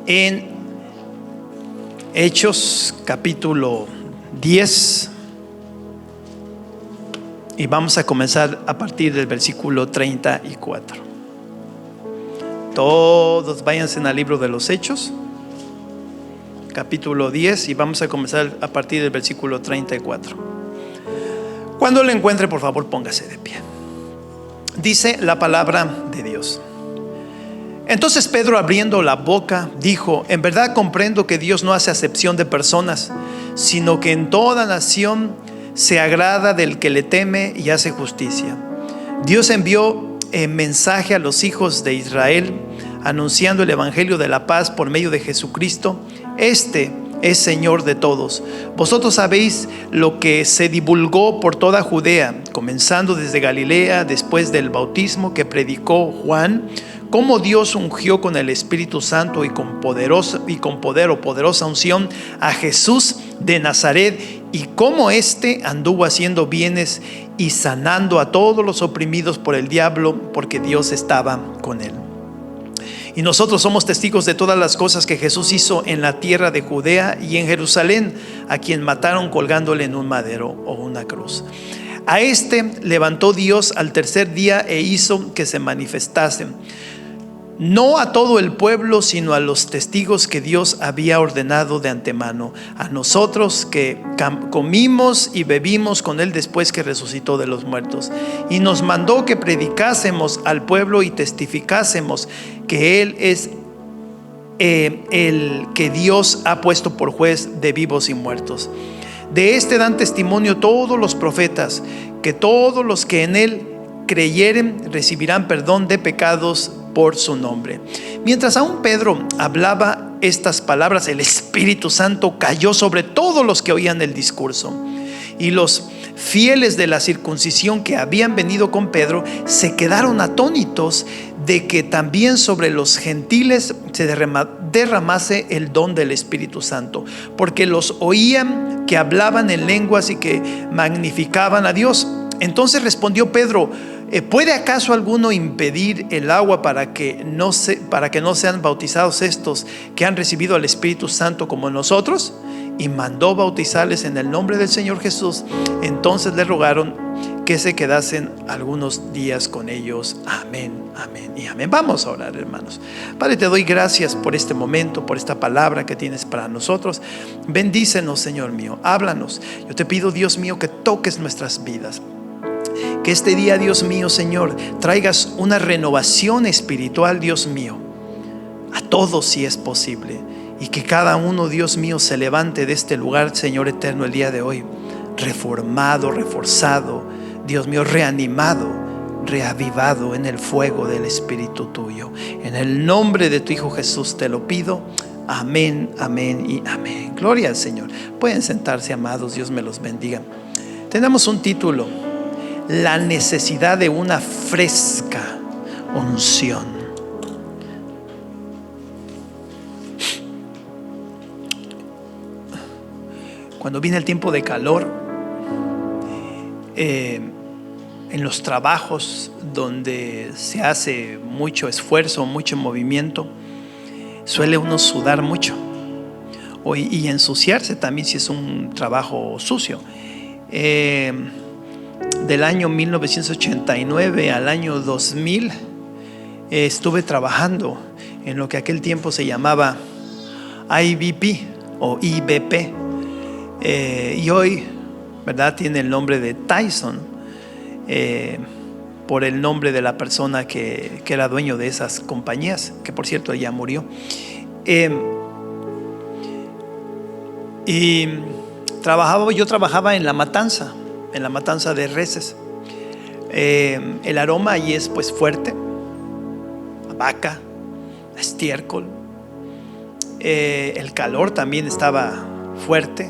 en Hechos capítulo 10 y vamos a comenzar a partir del versículo 34. Todos váyanse al libro de los Hechos capítulo 10 y vamos a comenzar a partir del versículo 34. Cuando lo encuentre, por favor, póngase de pie. Dice la palabra de Dios: Entonces Pedro, abriendo la boca, dijo: En verdad comprendo que Dios no hace acepción de personas, sino que en toda nación se agrada del que le teme y hace justicia. Dios envió mensaje a los hijos de Israel, anunciando el evangelio de la paz por medio de Jesucristo. Este es Señor de todos. Vosotros sabéis lo que se divulgó por toda Judea, comenzando desde Galilea, después del bautismo que predicó Juan, cómo Dios ungió con el Espíritu Santo y con poder o poderosa unción a Jesús de Nazaret, y cómo éste anduvo haciendo bienes y sanando a todos los oprimidos por el diablo, porque Dios estaba con él. Y nosotros somos testigos de todas las cosas que Jesús hizo en la tierra de Judea y en Jerusalén, a quien mataron colgándole en un madero o una cruz. A este levantó Dios al tercer día e hizo que se manifestase, no a todo el pueblo, sino a los testigos que Dios había ordenado de antemano, a nosotros que comimos y bebimos con él después que resucitó de los muertos. Y nos mandó que predicásemos al pueblo y testificásemos que él es el que Dios ha puesto por juez de vivos y muertos. De este dan testimonio todos los profetas, que todos los que en él creyeren recibirán perdón de pecados por su nombre. Mientras aún Pedro hablaba estas palabras, el Espíritu Santo cayó sobre todos los que oían el discurso. Y los fieles de la circuncisión que habían venido con Pedro se quedaron atónitos de que también sobre los gentiles se derramase el don del Espíritu Santo, porque los oían que hablaban en lenguas y que magnificaban a Dios. Entonces respondió Pedro: ¿Puede acaso alguno impedir el agua para que no sean bautizados estos que han recibido al Espíritu Santo como nosotros? Y mandó bautizarles en el nombre del Señor Jesús. Entonces le rogaron que se quedasen algunos días con ellos. Amén, amén y amén. Vamos a orar, hermanos. Padre, te doy gracias por este momento, por esta palabra que tienes para nosotros. Bendícenos, Señor mío, háblanos. Yo te pido, Dios mío, que toques nuestras vidas. Que este día, Dios mío, Señor, traigas una renovación espiritual, Dios mío, a todos si es posible. Y que cada uno, Dios mío, se levante de este lugar, Señor eterno, el día de hoy, reformado, reforzado, Dios mío, reanimado, reavivado en el fuego del Espíritu tuyo. En el nombre de tu Hijo Jesús te lo pido. Amén, amén y amén. Gloria al Señor. Pueden sentarse, amados, Dios me los bendiga. Tenemos un título: la necesidad de una fresca unción. Cuando viene el tiempo de calor, en los trabajos donde se hace mucho esfuerzo, mucho movimiento, suele uno sudar mucho y ensuciarse también si es un trabajo sucio. Del año 1989 al año 2000 estuve trabajando en lo que aquel tiempo se llamaba IBP o IBP, y hoy, ¿verdad?, tiene el nombre de Tyson, por el nombre de la persona que era dueño de esas compañías, que por cierto ya murió. Y yo trabajaba en la matanza de reses. El aroma allí es pues fuerte, a vaca, a estiércol. El calor también estaba fuerte.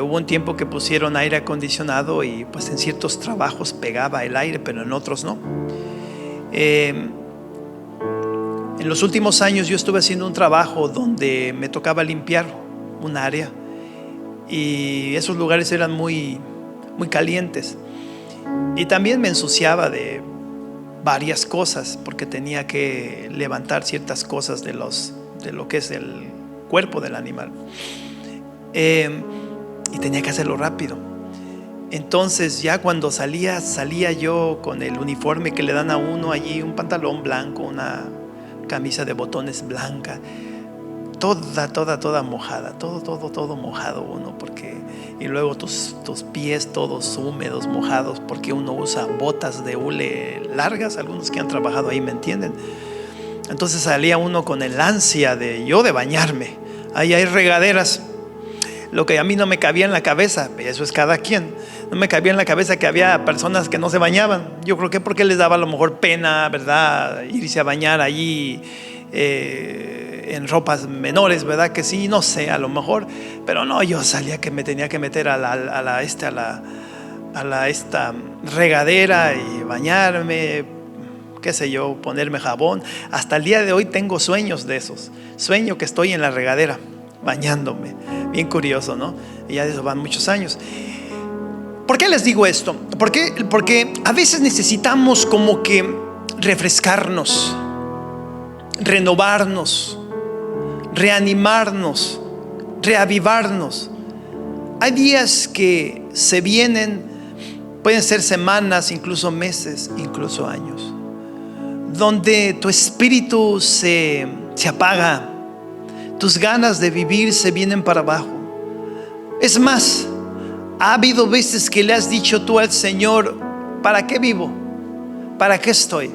Hubo un tiempo que pusieron aire acondicionado y pues en ciertos trabajos pegaba el aire, pero en otros no. En los últimos años yo estuve haciendo un trabajo donde me tocaba limpiar un área, y esos lugares eran muy calientes, y también me ensuciaba de varias cosas porque tenía que levantar ciertas cosas de de lo que es el cuerpo del animal. Y tenía que hacerlo rápido. Entonces ya cuando salía yo con el uniforme que le dan a uno allí, un pantalón blanco, una camisa de botones blanca, toda mojada, todo mojado uno, porque, y luego tus pies todos húmedos, mojados, porque uno usa botas de hule largas. Algunos que han trabajado ahí me entienden. Entonces salía uno con el ansia de bañarme. Ahí hay regaderas. Lo que a mí no me cabía en la cabeza, eso es cada quien, no me cabía en la cabeza que había personas que no se bañaban. Yo creo que porque les daba a lo mejor pena, ¿verdad?, irse a bañar allí en ropas menores, ¿verdad? Que sí, no sé, a lo mejor. Pero no, yo salía que me tenía que meter a esta regadera y bañarme, qué sé yo, ponerme jabón. Hasta el día de hoy tengo sueños de esos. Sueño que estoy en la regadera bañándome. Bien curioso, ¿no? Y ya de eso van muchos años. ¿Por qué les digo esto? Porque a veces necesitamos como que refrescarnos, renovarnos, reanimarnos, reavivarnos. Hay días que se vienen, pueden ser semanas, incluso meses, incluso años, donde tu espíritu se apaga. Tus ganas de vivir se vienen para abajo. Es más, ha habido veces que le has dicho tú al Señor: ¿para qué vivo? ¿Para qué estoy?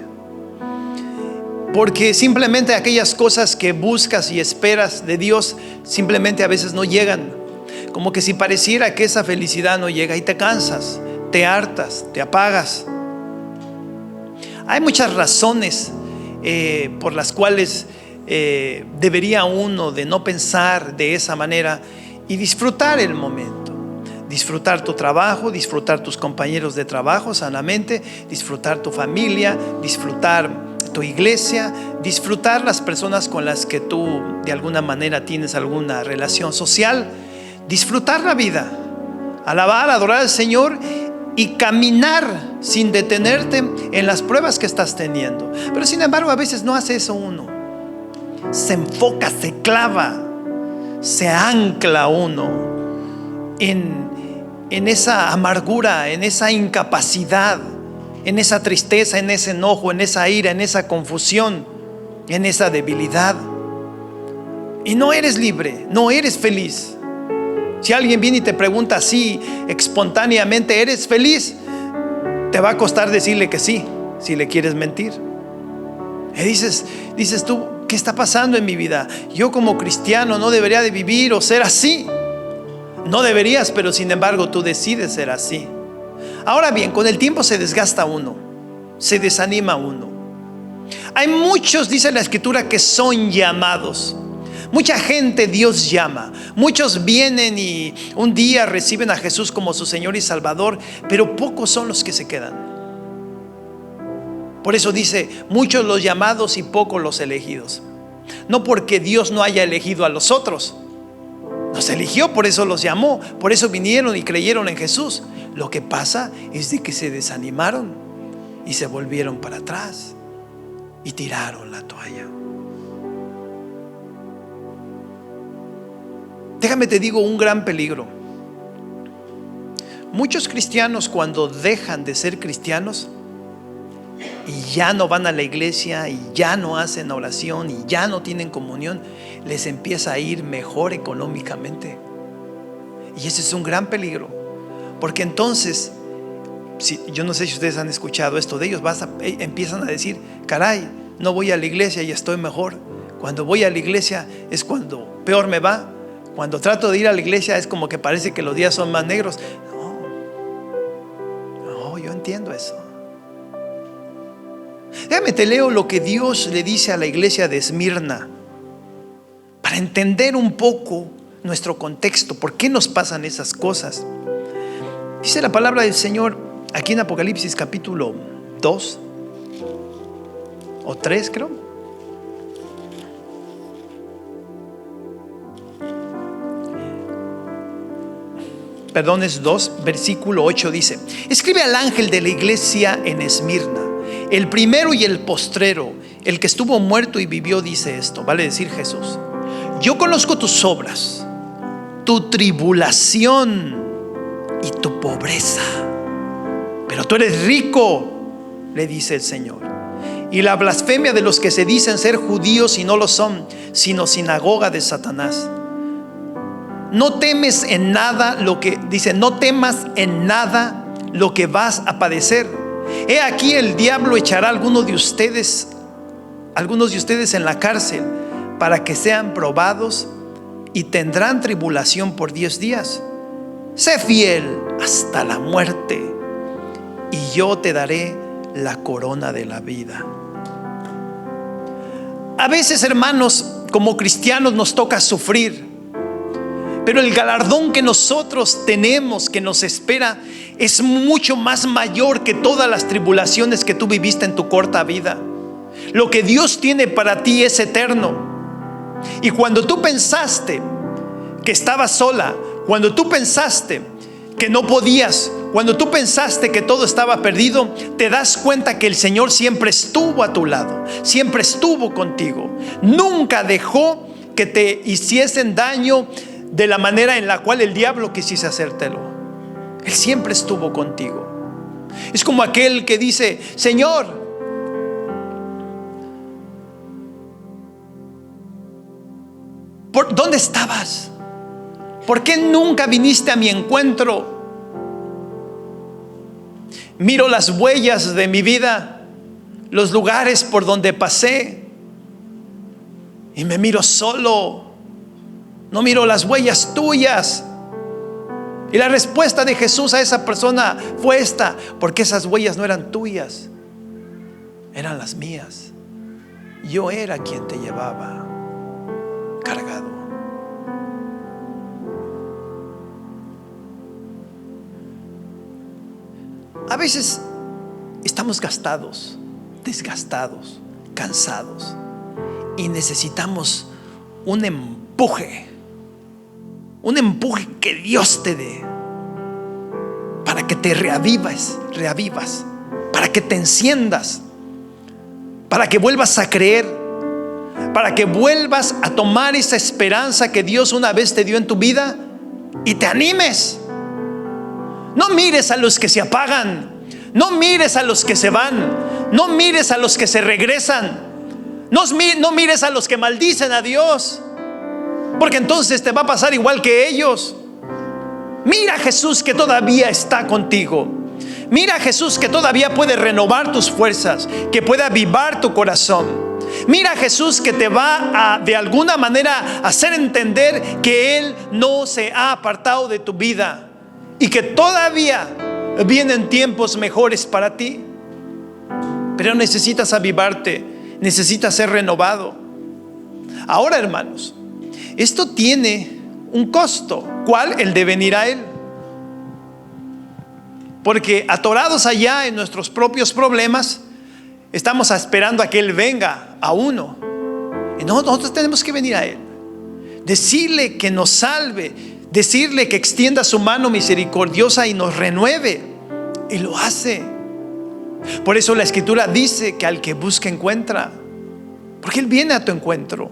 Porque simplemente aquellas cosas que buscas y esperas de Dios simplemente a veces no llegan. Como que si pareciera que esa felicidad no llega, y te cansas, te hartas, te apagas. Hay muchas razones por las cuales debería uno de no pensar de esa manera y disfrutar el momento, disfrutar tu trabajo, disfrutar tus compañeros de trabajo sanamente, disfrutar tu familia, disfrutar tu iglesia, disfrutar las personas con las que tú de alguna manera tienes alguna relación social, disfrutar la vida, alabar, adorar al Señor y caminar sin detenerte en las pruebas que estás teniendo. Pero sin embargo a veces no hace eso uno. Se enfoca, se clava, se ancla uno en esa amargura, en esa incapacidad, en esa tristeza, en ese enojo, en esa ira, en esa confusión, en esa debilidad. Y no eres libre, no eres feliz. Si alguien viene y te pregunta así espontáneamente: ¿eres feliz?, te va a costar decirle que sí, si le quieres mentir. Y dices tú: ¿qué está pasando en mi vida? Yo como cristiano no debería de vivir o ser así. No deberías, pero sin embargo tú decides ser así. Ahora bien, con el tiempo se desgasta uno, se desanima uno. Hay muchos, dice la Escritura, que son llamados. Mucha gente Dios llama. Muchos vienen y un día reciben a Jesús como su Señor y Salvador, pero pocos son los que se quedan. Por eso dice: muchos los llamados y pocos los elegidos. No porque Dios no haya elegido a los otros, los eligió, por eso los llamó, por eso vinieron y creyeron en Jesús. Lo que pasa es de que se desanimaron y se volvieron para atrás y tiraron la toalla. Déjame te digo un gran peligro. Muchos cristianos, cuando dejan de ser cristianos y ya no van a la iglesia y ya no hacen oración y ya no tienen comunión, les empieza a ir mejor económicamente. Y ese es un gran peligro, porque entonces, yo no sé si ustedes han escuchado esto de ellos, empiezan a decir: caray, no voy a la iglesia y estoy mejor. Cuando voy a la iglesia es cuando peor me va. Cuando trato de ir a la iglesia es como que parece que los días son más negros. No, yo entiendo eso. Déjame te leo lo que Dios le dice a la iglesia de Esmirna, para entender un poco nuestro contexto, por qué nos pasan esas cosas. Dice la palabra del Señor aquí en Apocalipsis capítulo 2 o 3, creo. Perdón, es 2, versículo 8 dice: escribe al ángel de la iglesia en Esmirna, el primero y el postrero, el que estuvo muerto y vivió, dice esto, vale decir Jesús. yo conozco tus obras, tu tribulación y tu pobreza, pero tú eres rico, le dice el Señor, y la blasfemia de los que se dicen ser judíos y no lo son, sino sinagoga de Satanás. No temes en nada lo que dice, no temas en nada lo que vas a padecer. He aquí el diablo echará a algunos de ustedes en la cárcel para que sean probados, y tendrán tribulación por 10 días. Sé fiel hasta la muerte, y yo te daré la corona de la vida. A veces, hermanos, como cristianos nos toca sufrir, pero el galardón que nosotros tenemos, que nos espera, es mucho más mayor que todas las tribulaciones que tú viviste en tu corta vida. Lo que Dios tiene para ti es eterno. Y cuando tú pensaste que estabas sola, cuando tú pensaste que no podías, cuando tú pensaste que todo estaba perdido, te das cuenta que el Señor siempre estuvo a tu lado, siempre estuvo contigo. Nunca dejó que te hiciesen daño de la manera en la cual el diablo quisiese hacértelo. Él siempre estuvo contigo. Es como aquel que dice: Señor, ¿dónde estabas? ¿Por qué nunca viniste a mi encuentro? Miro las huellas de mi vida, los lugares por donde pasé, y me miro solo. No miro las huellas tuyas. Y la respuesta de Jesús a esa persona fue esta: porque esas huellas no eran tuyas, eran las mías. Yo era quien te llevaba cargado. A veces estamos gastados, desgastados, cansados, y necesitamos un empuje que Dios te dé para que te reavivas, para que te enciendas, para que vuelvas a creer, para que vuelvas a tomar esa esperanza que Dios una vez te dio en tu vida y te animes. No mires a los que se apagan, no mires a los que se van, no mires a los que se regresan, no mires a los que maldicen a Dios, porque entonces te va a pasar igual que ellos. Mira a Jesús que todavía está contigo. Mira a Jesús que todavía puede renovar tus fuerzas, que puede avivar tu corazón. Mira a Jesús que te va a, de alguna manera, hacer entender que Él no se ha apartado de tu vida y que todavía vienen tiempos mejores para ti. Pero necesitas avivarte, necesitas ser renovado. Ahora, hermanos, esto tiene un costo. ¿Cuál? El de venir a Él. Porque atorados allá en nuestros propios problemas, estamos esperando a que Él venga a uno. Y nosotros tenemos que venir a Él, decirle que nos salve, decirle que extienda su mano misericordiosa y nos renueve. Y lo hace. Por eso la Escritura dice que al que busca encuentra, porque Él viene a tu encuentro.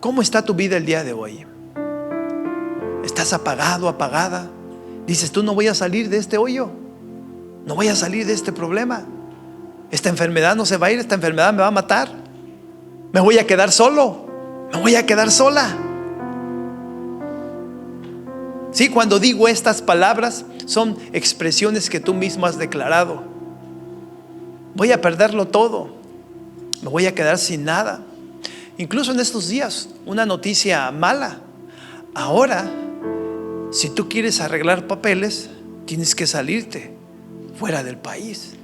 ¿Cómo está tu vida el día de hoy? ¿Estás apagado, apagada? Dices tú: no voy a salir de este hoyo, no voy a salir de este problema. Esta enfermedad no se va a ir, esta enfermedad me va a matar. Me voy a quedar solo, me voy a quedar sola. Sí, cuando digo estas palabras, son expresiones que tú mismo has declarado. Voy a perderlo todo, me voy a quedar sin nada. Incluso en estos días, una noticia mala. Ahora, si tú quieres arreglar papeles, tienes que salirte fuera del país.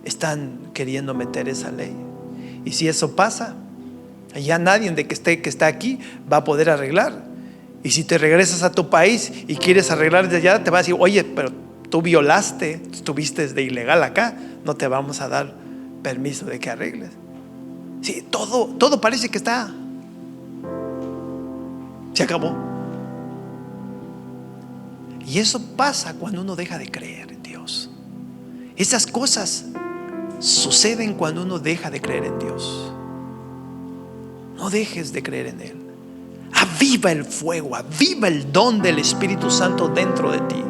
Están queriendo meter esa ley. Y si eso pasa, ya nadie que esté aquí va a poder arreglar. Y si te regresas a tu país y quieres arreglar desde allá, te va a decir: oye, pero tú violaste, estuviste de ilegal acá, no te vamos a dar permiso de que arregles. Sí, todo parece que se acabó. Y eso pasa cuando uno deja de creer en Dios. Esas cosas suceden cuando uno deja de creer en Dios. no dejes de creer en Él. Aviva el fuego, aviva el don del Espíritu Santo dentro de ti.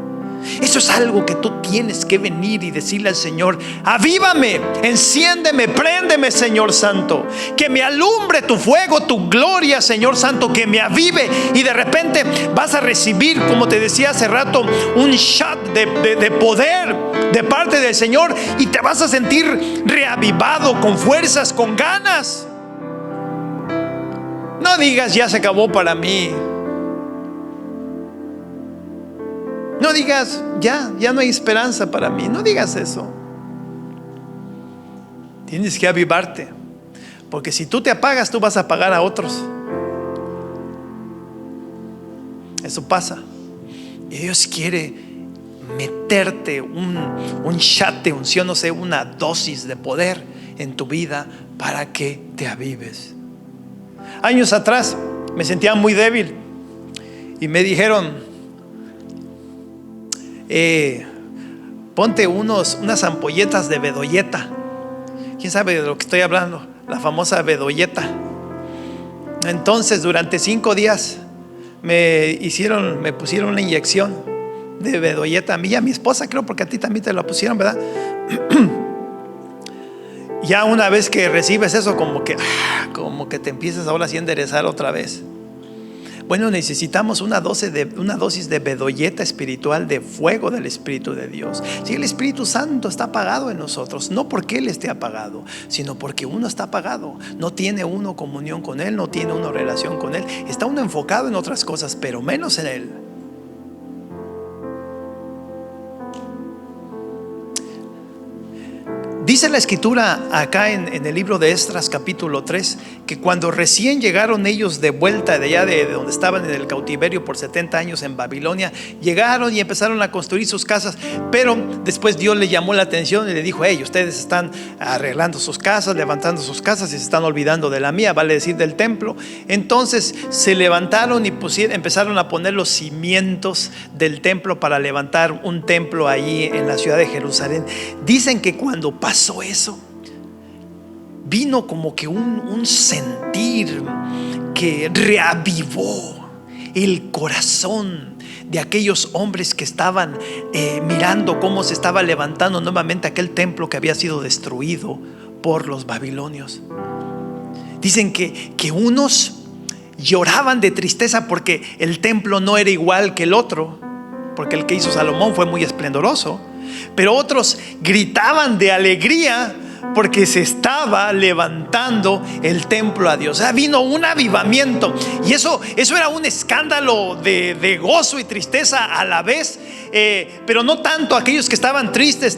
Eso es algo que tú tienes que venir y decirle al Señor: avívame, enciéndeme, préndeme, Señor Santo. Que me alumbre tu fuego, tu gloria, Señor Santo, que me avive. Y de repente vas a recibir, como te decía hace rato, un shot de poder de parte del Señor. Y te vas a sentir reavivado, con fuerzas, con ganas. No digas: ya se acabó para mí. No digas: ya no hay esperanza para mí. No digas eso. Tienes que avivarte, porque si tú te apagas, tú vas a apagar a otros. Eso pasa. Y Dios quiere meterte un shot de unción, no sé, una dosis de poder en tu vida para que te avives. Años atrás me sentía muy débil y me dijeron: ponte unas ampolletas de bedoyeta. ¿Quién sabe de lo que estoy hablando? La famosa bedoyeta. Entonces durante 5 días me pusieron una inyección de bedoyeta a mí y a mi esposa, creo, porque a ti también te la pusieron, ¿verdad? Ya una vez que recibes eso, como que te empiezas ahora sí a enderezar otra vez. Bueno, necesitamos una dosis de bedoyeta espiritual, de fuego del Espíritu de Dios. Si el Espíritu Santo está apagado en nosotros, no porque Él esté apagado, sino porque uno está apagado. No tiene uno comunión con Él, no tiene uno relación con Él. Está uno enfocado en otras cosas, pero menos en Él. Dice la Escritura acá en el libro de Esdras capítulo 3 que cuando recién llegaron ellos de vuelta de allá de donde estaban en el cautiverio por 70 años en Babilonia, llegaron y empezaron a construir sus casas. Pero después Dios le llamó la atención y le dijo: hey, ustedes están arreglando sus casas, levantando sus casas y se están olvidando de la mía, vale decir del templo. Entonces se levantaron y empezaron a poner los cimientos del templo para levantar un templo allí en la ciudad de Jerusalén. Dicen que cuando pasó eso, vino como que un sentir que reavivó el corazón de aquellos hombres que estaban mirando cómo se estaba levantando nuevamente aquel templo que había sido destruido por los babilonios. Dicen que unos lloraban de tristeza porque el templo no era igual que el otro, porque el que hizo Salomón fue muy esplendoroso. Pero otros gritaban de alegría porque se estaba levantando el templo a Dios. O sea, vino un avivamiento. Y eso era un escándalo de gozo y tristeza a la vez. Pero no tanto aquellos que estaban tristes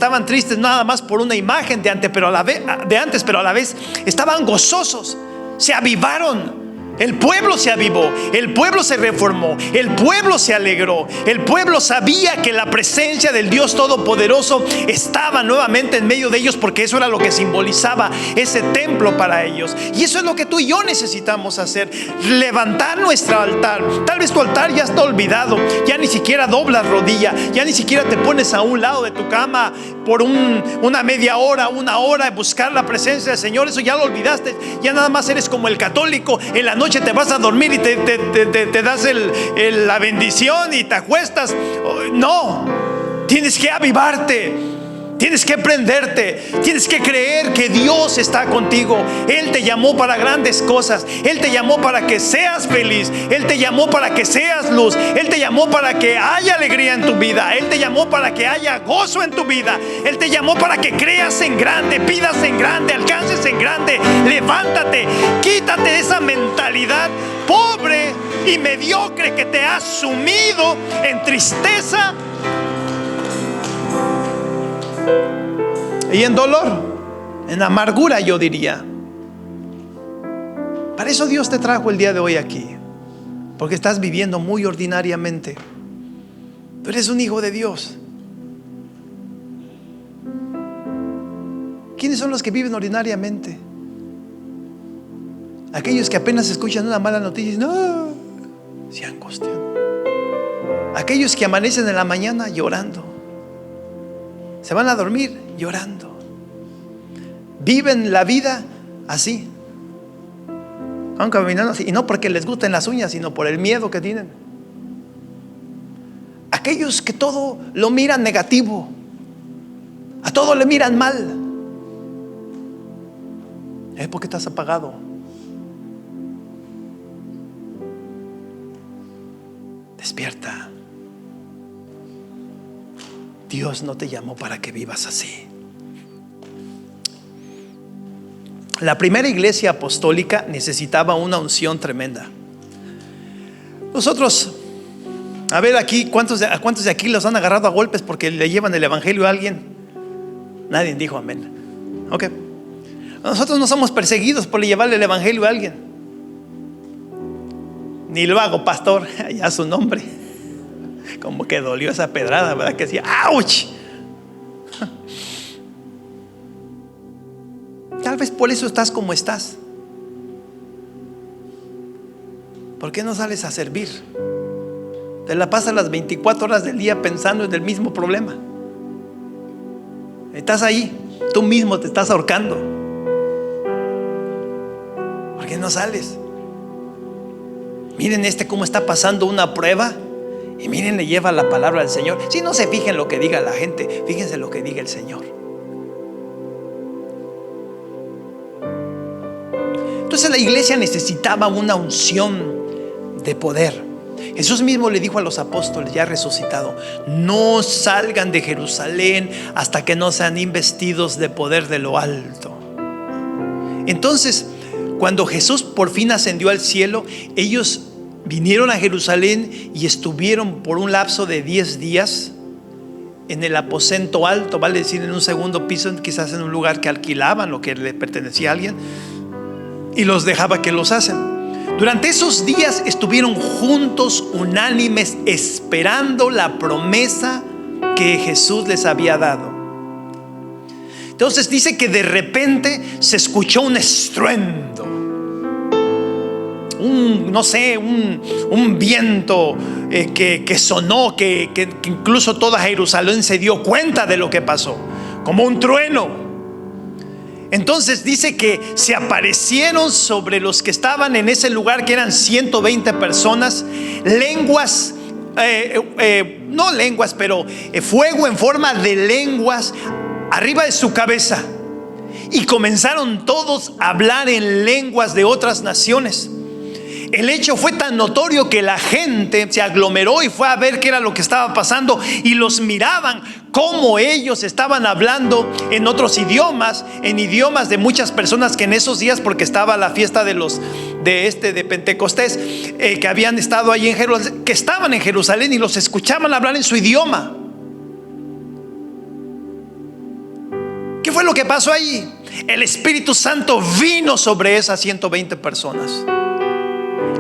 nada más por una imagen de antes, pero a la vez estaban gozosos. Se avivaron. El pueblo se avivó, el pueblo se reformó, el pueblo se alegró, el pueblo sabía que la presencia del Dios Todopoderoso estaba nuevamente en medio de ellos, porque eso era lo que simbolizaba ese templo para ellos. Y eso es lo que tú y yo necesitamos hacer: levantar nuestro altar. Tal vez tu altar ya está olvidado, ya ni siquiera doblas rodilla, ya ni siquiera te pones a un lado de tu cama por una media hora, una hora, buscar la presencia del Señor. Eso ya lo olvidaste. Ya nada más eres como el católico: en la noche te vas a dormir y te das la bendición y te acuestas. No, tienes que avivarte. Tienes que prenderte, tienes que creer que Dios está contigo. Él te llamó para grandes cosas. Él te llamó para que seas feliz. Él te llamó para que seas luz. Él te llamó para que haya alegría en tu vida. Él te llamó para que haya gozo en tu vida. Él te llamó para que creas en grande, pidas en grande, alcances en grande. Levántate, quítate de esa mentalidad pobre y mediocre que te ha sumido en tristeza y en dolor, en amargura, yo diría. Para eso Dios te trajo el día de hoy aquí, porque estás viviendo muy ordinariamente. Tú eres un hijo de Dios. ¿Quiénes son los que viven ordinariamente? Aquellos que apenas escuchan una mala noticia y dicen: no, se angustian. Aquellos que amanecen en la mañana llorando, se van a dormir llorando. Viven la vida así. Van caminando así, y no porque les gusten las uñas, sino por el miedo que tienen. Aquellos que todo lo miran negativo, a todo le miran mal, es porque estás apagado. Despierta. Dios no te llamó para que vivas así. La primera iglesia apostólica necesitaba una unción tremenda. Nosotros, a ver aquí, ¿a cuántos de aquí los han agarrado a golpes porque le llevan el evangelio a alguien? Nadie dijo amén. Ok. Nosotros no somos perseguidos por llevarle el evangelio a alguien. Ni lo hago, pastor, ya su nombre. Como que dolió esa pedrada, ¿verdad? Que decía, ¡ouch! Tal vez por eso estás como estás. ¿Por qué no sales a servir? Te la pasas las 24 horas del día pensando en el mismo problema. Estás ahí, tú mismo te estás ahorcando. ¿Por qué no sales? Miren cómo está pasando una prueba. Y miren, le lleva la palabra al Señor. Si no se fijen lo que diga la gente, fíjense lo que diga el Señor. Entonces la iglesia necesitaba una unción de poder. Jesús mismo le dijo a los apóstoles ya resucitado: no salgan de Jerusalén hasta que no sean investidos de poder de lo alto. Entonces, cuando Jesús por fin ascendió al cielo, ellos vinieron a Jerusalén y estuvieron por un lapso de 10 días en el aposento alto, vale decir, en un segundo piso, quizás en un lugar que alquilaban, lo que le pertenecía a alguien, y los dejaba que los hacen. Durante esos días estuvieron juntos, unánimes, esperando la promesa que Jesús les había dado. Entonces dice que de repente se escuchó un estruendo, un viento que sonó, que incluso toda Jerusalén se dio cuenta de lo que pasó, como un trueno. Entonces dice que se aparecieron sobre los que estaban en ese lugar, que eran 120 personas, lenguas, no lenguas, pero fuego en forma de lenguas arriba de su cabeza, y comenzaron todos a hablar en lenguas de otras naciones. El hecho fue tan notorio que la gente se aglomeró y fue a ver qué era lo que estaba pasando, y los miraban cómo ellos estaban hablando en otros idiomas, en idiomas de muchas personas que en esos días, porque estaba la fiesta de Pentecostés, que habían estado allí en Jerusalén, que estaban en Jerusalén y los escuchaban hablar en su idioma. ¿Qué fue lo que pasó allí? El Espíritu Santo vino sobre esas 120 personas.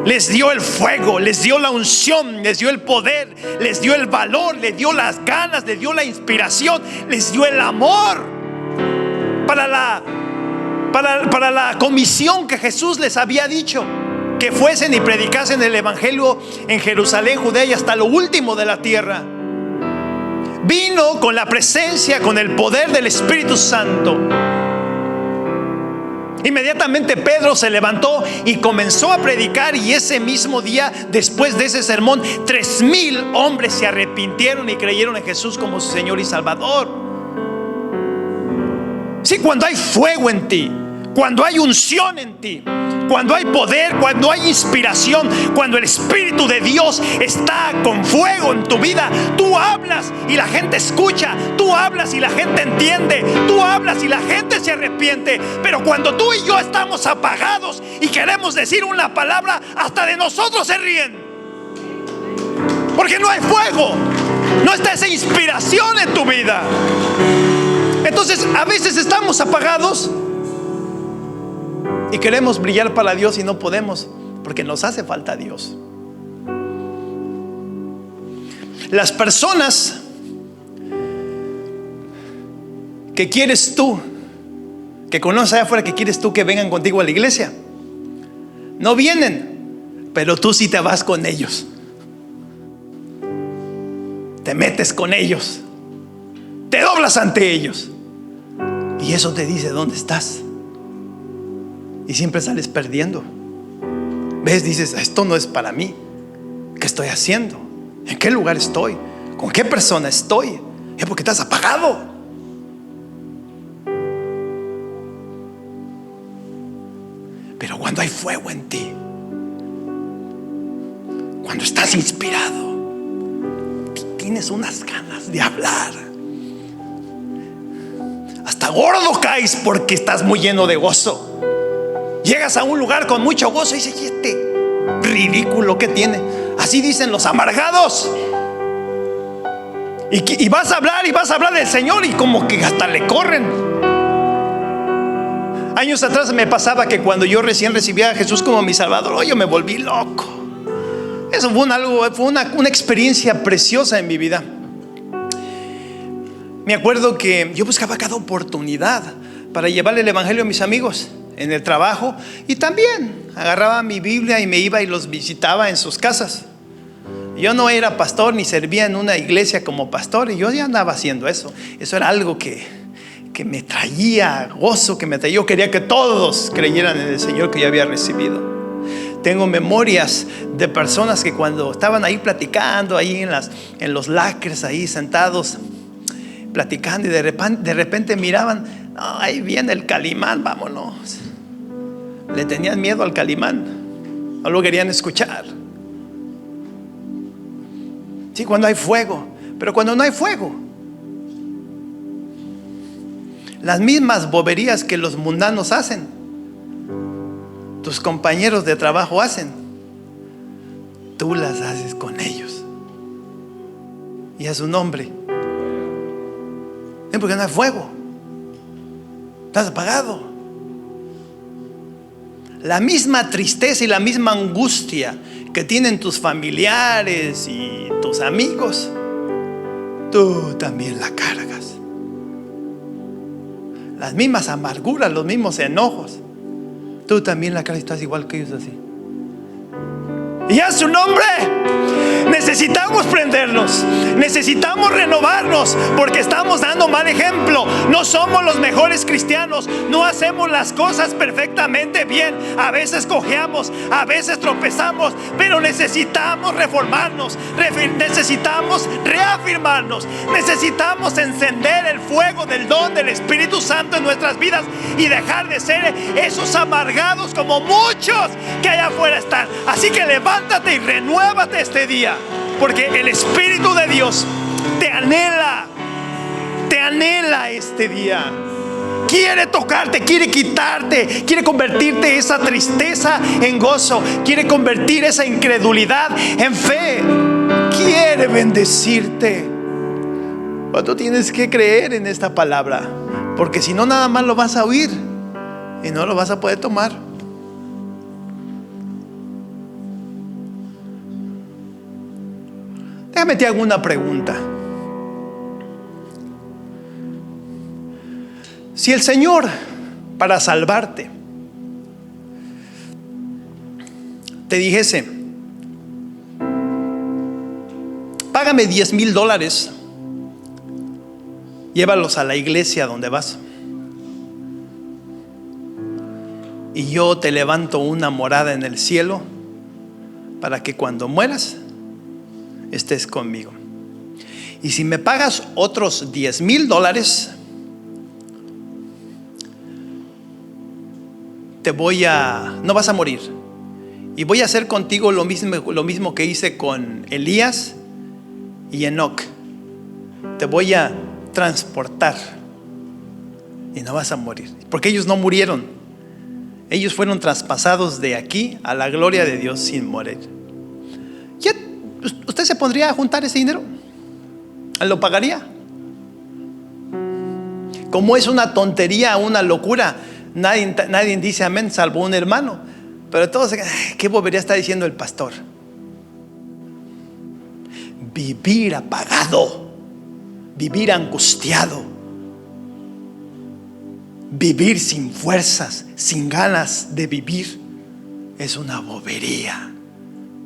Les dio el fuego, les dio la unción, les dio el poder, les dio el valor, les dio las ganas, les dio la inspiración, les dio el amor para la comisión que Jesús les había dicho, que fuesen y predicasen el evangelio en Jerusalén, Judea y hasta lo último de la tierra. Vino con la presencia, con el poder del Espíritu Santo. Inmediatamente Pedro se levantó y comenzó a predicar, y ese mismo día, después de ese sermón, 3,000 hombres se arrepintieron y creyeron en Jesús como su Señor y Salvador. Sí, cuando hay fuego en ti, cuando hay unción en ti, cuando hay poder, cuando hay inspiración, cuando el Espíritu de Dios está con fuego en tu vida, tú hablas y la gente escucha, tú hablas y la gente entiende, tú hablas y la gente se arrepiente. Pero cuando tú y yo estamos apagados y queremos decir una palabra, hasta de nosotros se ríen, porque no hay fuego, no está esa inspiración en tu vida. Entonces a veces estamos apagados y queremos brillar para Dios y no podemos, porque nos hace falta Dios. Las personas que quieres tú, que conoces allá afuera, que quieres tú que vengan contigo a la iglesia, no vienen, pero tú sí te vas con ellos, te metes con ellos, te doblas ante ellos, y eso te dice dónde estás. Y siempre sales perdiendo. ves, dices, esto no es para mí. ¿Qué estoy haciendo? ¿En qué lugar estoy? ¿Con qué persona estoy? Es porque estás apagado. Pero cuando hay fuego en ti, cuando estás inspirado, tienes unas ganas de hablar. Hasta gordo caes porque estás muy lleno de gozo. Llegas a un lugar con mucho gozo y dices, ¿y este ridículo que tiene? Así dicen los amargados. Y vas a hablar del Señor y como que hasta le corren. Años atrás me pasaba que cuando yo recién recibía a Jesús como mi Salvador, yo me volví loco. Eso fue una experiencia preciosa en mi vida. Me acuerdo que yo buscaba cada oportunidad para llevarle el evangelio a mis amigos en el trabajo, y también agarraba mi Biblia y me iba y los visitaba en sus casas. Yo no era pastor ni servía en una iglesia como pastor, y yo ya andaba haciendo eso. Eso era algo que me traía gozo, yo quería que todos creyeran en el Señor que yo había recibido. Tengo memorias de personas que cuando estaban ahí platicando, ahí en los lacres, ahí sentados platicando, y de repente miraban, ahí viene el Calimán, vámonos. Le tenían miedo al Calimán, no lo querían escuchar. Sí, cuando hay fuego. Pero cuando no hay fuego, las mismas boberías que los mundanos hacen, tus compañeros de trabajo hacen, tú las haces con ellos. Y a su nombre. Porque no hay fuego, estás apagado. La misma tristeza y la misma angustia que tienen tus familiares y tus amigos, tú también la cargas. Las mismas amarguras, los mismos enojos, tú también la cargas y estás igual que ellos así. Y a su nombre necesitamos prendernos, necesitamos renovarnos, porque estamos dando mal ejemplo. No somos los mejores cristianos, no hacemos las cosas perfectamente bien. A veces cojeamos, a veces tropezamos, pero necesitamos reformarnos, necesitamos reafirmarnos, necesitamos encender el fuego del don del Espíritu Santo en nuestras vidas y dejar de ser esos amargados como muchos que allá afuera están. Así que levántate y renuévate este día, porque el Espíritu de Dios te anhela este día. Quiere tocarte, quiere quitarte, quiere convertirte esa tristeza en gozo, quiere convertir esa incredulidad en fe, quiere bendecirte. Pero tú tienes que creer en esta palabra, porque si no, nada más lo vas a oír y no lo vas a poder tomar. Déjame te hago una pregunta. Si el Señor, para salvarte, te dijese, págame $10,000, llévalos a la iglesia donde vas, y yo te levanto una morada en el cielo para que cuando mueras estés conmigo. Y si me pagas otros $10,000, no vas a morir, y voy a hacer contigo lo mismo que hice con Elías y Enoc. Te voy a transportar y no vas a morir, porque ellos no murieron. Ellos fueron traspasados de aquí a la gloria de Dios sin morir. ¿Usted se pondría a juntar ese dinero? ¿Lo pagaría? Como es una tontería, una locura, nadie dice amén, salvo un hermano. Pero todos, ¿qué bobería está diciendo el pastor? Vivir apagado, vivir angustiado, vivir sin fuerzas, sin ganas de vivir, es una bobería.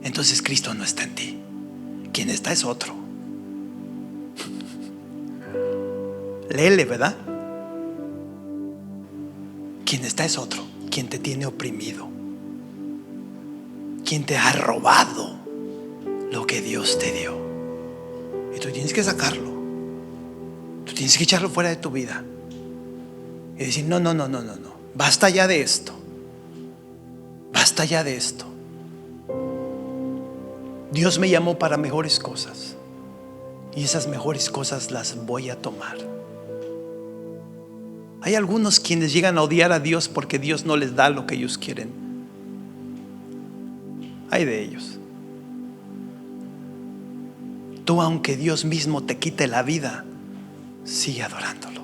Entonces Cristo no está en ti. Quien está es otro. Léele, ¿verdad? Quien está es otro, quien te tiene oprimido. quien te ha robado lo que Dios te dio. Y tú tienes que sacarlo. Tú tienes que echarlo fuera de tu vida y decir: no. Basta ya de esto. Basta ya de esto. Dios me llamó para mejores cosas, y esas mejores cosas las voy a tomar. Hay algunos quienes llegan a odiar a Dios porque Dios no les da lo que ellos quieren. Ay de ellos. Tú, aunque Dios mismo te quite la vida, sigue adorándolo,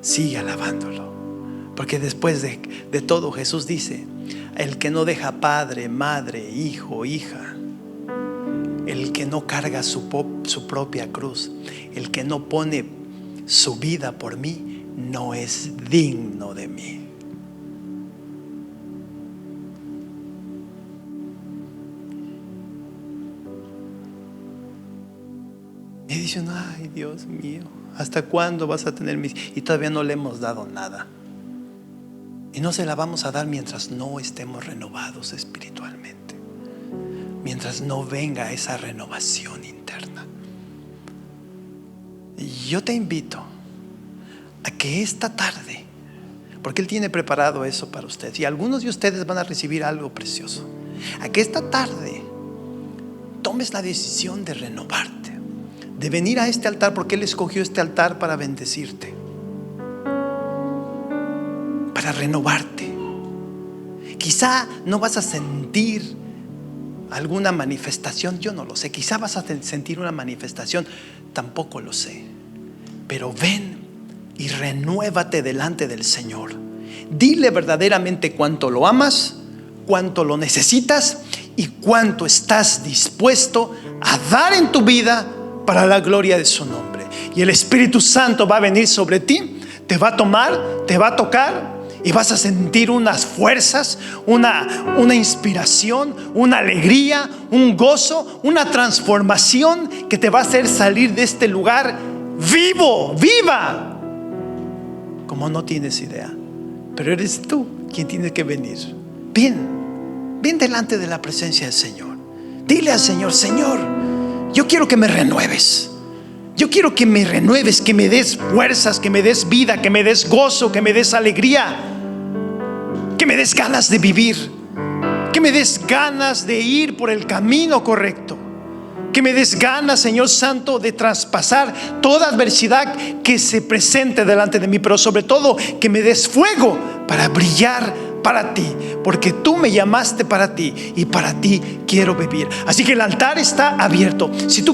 sigue alabándolo. Porque después de todo, Jesús dice: el que no deja padre, madre, hijo, hija, el que no carga su propia cruz, el que no pone su vida por mí, no es digno de mí. Y dicen: ay, Dios mío, ¿hasta cuándo vas a tener mis? Y todavía no le hemos dado nada. Y no se la vamos a dar mientras no estemos renovados espiritualmente, mientras no venga esa renovación interna. Y yo te invito a que esta tarde, porque Él tiene preparado eso para ustedes, y algunos de ustedes van a recibir algo precioso, a que esta tarde tomes la decisión de renovarte, de venir a este altar, porque Él escogió este altar para bendecirte, para renovarte. Quizá no vas a sentir alguna manifestación, yo no lo sé. Quizá vas a sentir una manifestación, tampoco lo sé. Pero ven y renuévate delante del Señor. Dile verdaderamente cuánto lo amas, cuánto lo necesitas y cuánto estás dispuesto a dar en tu vida para la gloria de su nombre. Y el Espíritu Santo va a venir sobre ti, te va a tomar, te va a tocar, y vas a sentir unas fuerzas, una inspiración, una alegría, un gozo, una transformación que te va a hacer salir de este lugar viva, como no tienes idea. Pero eres tú quien tiene que venir. Ven delante de la presencia del Señor. Dile al Señor: Señor, yo quiero que me renueves. Yo quiero que me renueves, que me des fuerzas, que me des vida, que me des gozo, que me des alegría, que me des ganas de vivir, que me des ganas de ir por el camino correcto, que me des ganas, Señor Santo, de traspasar toda adversidad que se presente delante de mí, pero sobre todo que me des fuego para brillar para ti, porque tú me llamaste para ti y para ti quiero vivir. Así que el altar está abierto. Si tú